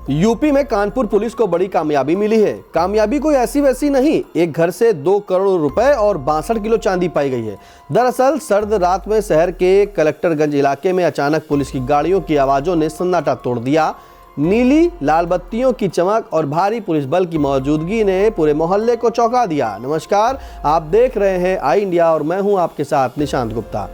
UP में Kanpur police को बड़ी कामयाबी मिली है। कामयाबी कोई ऐसी वैसी नहीं, एक घर से 2 करोड़ रुपए और 62 किलो चांदी पाई गई है। दरअसल सर्द रात में शहर के कलेक्टरगंज इलाके में अचानक पुलिस की गाड़ियों की आवाजों ने सन्नाटा तोड़ दिया। नीली लाल बत्तियों की चमक और भारी पुलिस बल की मौजूदगी ने पूरे मोहल्ले को चौंका दिया। नमस्कार, आप देख रहे हैं आई इंडिया और मैं हूं आपके साथ निशांत गुप्ता।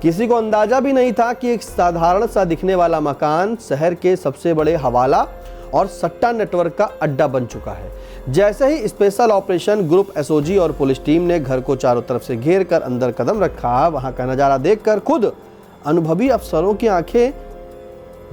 किसी को अंदाजा भी नहीं था कि एक साधारण सा दिखने वाला मकान शहर के सबसे बड़े हवाला और सट्टा नेटवर्क का अड्डा बन चुका है। जैसे ही स्पेशल ऑपरेशन ग्रुप एसओजी और पुलिस टीम ने घर को चारों तरफ से घेर कर अंदर कदम रखा, वहां का नजारा देखकर खुद अनुभवी अफसरों की आंखें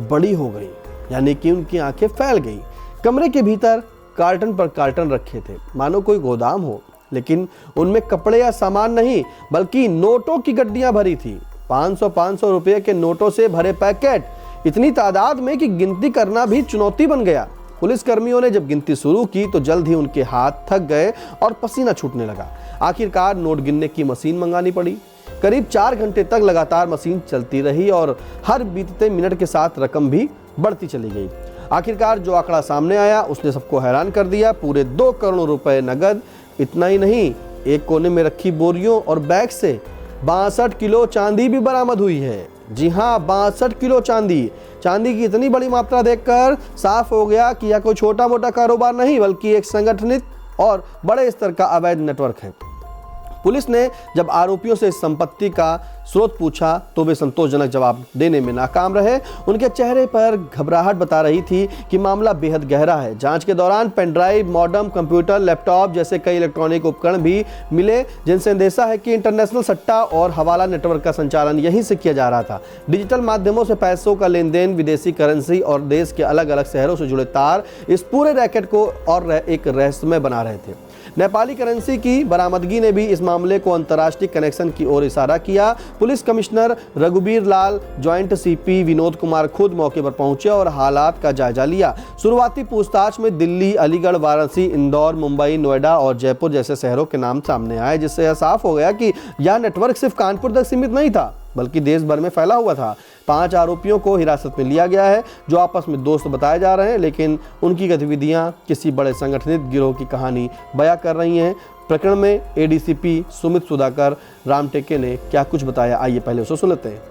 बड़ी हो गई, यानी कि उनकी आंखें फैल गई। कमरे के भीतर कार्टन पर कार्टन रखे थे, मानो कोई गोदाम हो, लेकिन उनमें कपड़े या सामान नहीं बल्कि नोटों की गड्डियां भरी थी। 500 रुपए के नोटों से भरे पैकेट, इतनी तादाद में कि गिनती करना भी चुनौती बन गया। पुलिस कर्मियों ने जब गिनती शुरू की तो जल्द ही उनके हाथ थक गए और पसीना छूटने लगा। आखिरकार नोट गिनने की मशीन मंगानी पड़ी। करीब 4 घंटे तक लगातार मशीन चलती रही और हर बीतते मिनट के साथ रकम भी बढ़ती चली गई। आखिरकार जो आंकड़ा सामने आया उसने सबको हैरान कर दिया। पूरे 2 करोड़ रुपए नगद। इतना ही नहीं, एक कोने में रखी बोरियों और बैग से 62 किलो चांदी भी बरामद हुई है। जी हाँ, 62 किलो चांदी की इतनी बड़ी मात्रा देखकर साफ हो गया कि यह कोई छोटा मोटा कारोबार नहीं बल्कि एक संगठित और बड़े स्तर का अवैध नेटवर्क है। पुलिस ने जब आरोपियों से इस संपत्ति का स्रोत पूछा तो वे संतोषजनक जवाब देने में नाकाम रहे। उनके चेहरे पर घबराहट बता रही थी कि मामला बेहद गहरा है। जांच के दौरान pen drive, modem, computer, laptop जैसे कई इलेक्ट्रॉनिक उपकरण भी मिले, जिनसे अंदेशा है कि इंटरनेशनल सट्टा और हवाला नेटवर्क का संचालन यहीं से किया जा रहा था। डिजिटल माध्यमों से पैसों का लेन देन, विदेशी करेंसी और देश के अलग अलग शहरों से जुड़े तार इस पूरे रैकेट को और एक रहस्यमय बना रहे थे। नेपाली करेंसी की बरामदगी ने भी इस मामले को अंतर्राष्ट्रीय कनेक्शन की ओर इशारा किया। पुलिस कमिश्नर रघुबीर लाल, ज्वाइंट सीपी विनोद कुमार खुद मौके पर पहुंचे और हालात का जायजा लिया। शुरुआती पूछताछ में दिल्ली, अलीगढ़, वाराणसी, इंदौर, मुंबई, नोएडा और जयपुर जैसे शहरों के नाम सामने आए, जिससे यह साफ हो गया कि यह नेटवर्क सिर्फ कानपुर तक सीमित नहीं था बल्कि देश भर में फैला हुआ था। 5 आरोपियों को हिरासत में लिया गया है जो आपस में दोस्त बताए जा रहे हैं, लेकिन उनकी गतिविधियां किसी बड़े संगठित गिरोह की कहानी बयां कर रही हैं। प्रकरण में एडीसीपी सुमित सुधाकर रामटेके ने क्या कुछ बताया, आइए पहले उसे सुन लेते हैं।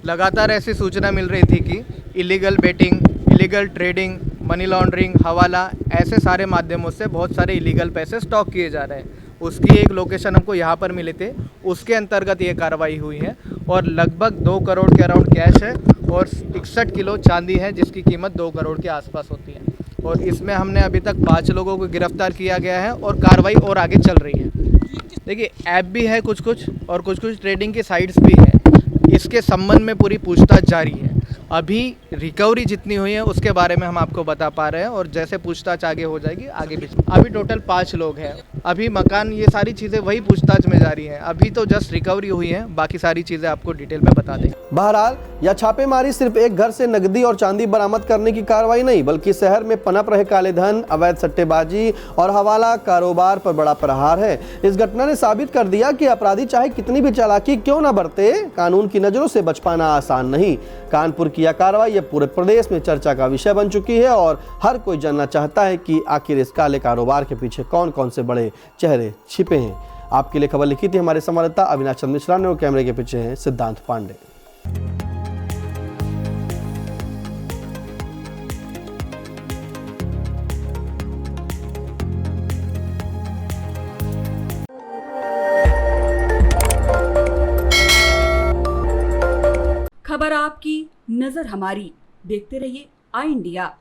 लगातार ऐसी सूचना मिल रही थी कि illegal betting, illegal trading, money laundering, हवाला, ऐसे सारे माध्यमों से बहुत सारे इलीगल पैसे स्टॉक किए जा रहे हैं। उसकी एक लोकेशन हमको यहाँ पर मिले थे, उसके अंतर्गत ये कार्रवाई हुई है और लगभग 2 करोड़ के अराउंड कैश है और 61 किलो चांदी है जिसकी कीमत 2 करोड़ के आसपास होती है। और इसमें हमने अभी तक 5 लोगों को गिरफ्तार किया गया है और कार्रवाई और आगे चल रही है। देखिए, ऐप भी है कुछ और कुछ ट्रेडिंग की साइट्स भी है। इसके संबंध में पूरी पूछताछ जारी है। अभी रिकवरी जितनी हुई है उसके बारे में हम आपको बता पा रहे हैं और जैसे पूछताछ आगे हो जाएगी आगे भी। अभी टोटल 5 लोग हैं। अभी मकान, ये सारी चीज़ें वही पूछताछ में जारी हैं। अभी तो जस्ट रिकवरी हुई है, बाकी सारी चीज़ें आपको डिटेल में बता दें। बहरहाल यह छापेमारी सिर्फ एक घर से नकदी और चांदी बरामद करने की कार्रवाई नहीं बल्कि शहर में पनप रहे काले धन, अवैध सट्टेबाजी और हवाला कारोबार पर बड़ा प्रहार है। इस घटना ने साबित कर दिया कि अपराधी चाहे कितनी भी चालाकी क्यों न बरते, कानून की नजरों से बच पाना आसान नहीं। कानपुर की यह कार्रवाई ये पूरे प्रदेश में चर्चा का विषय बन चुकी है और हर कोई जानना चाहता है कि आखिर इस काले कारोबार के पीछे कौन कौन से बड़े चेहरे छिपे हैं। आपके लिए खबर लिखी थी हमारे संवाददाता अविनाश चंद्र मिश्रा ने और कैमरे के पीछे हैं सिद्धांत पांडे। खबर आपकी, नजर हमारी। देखते रहिए आई इंडिया।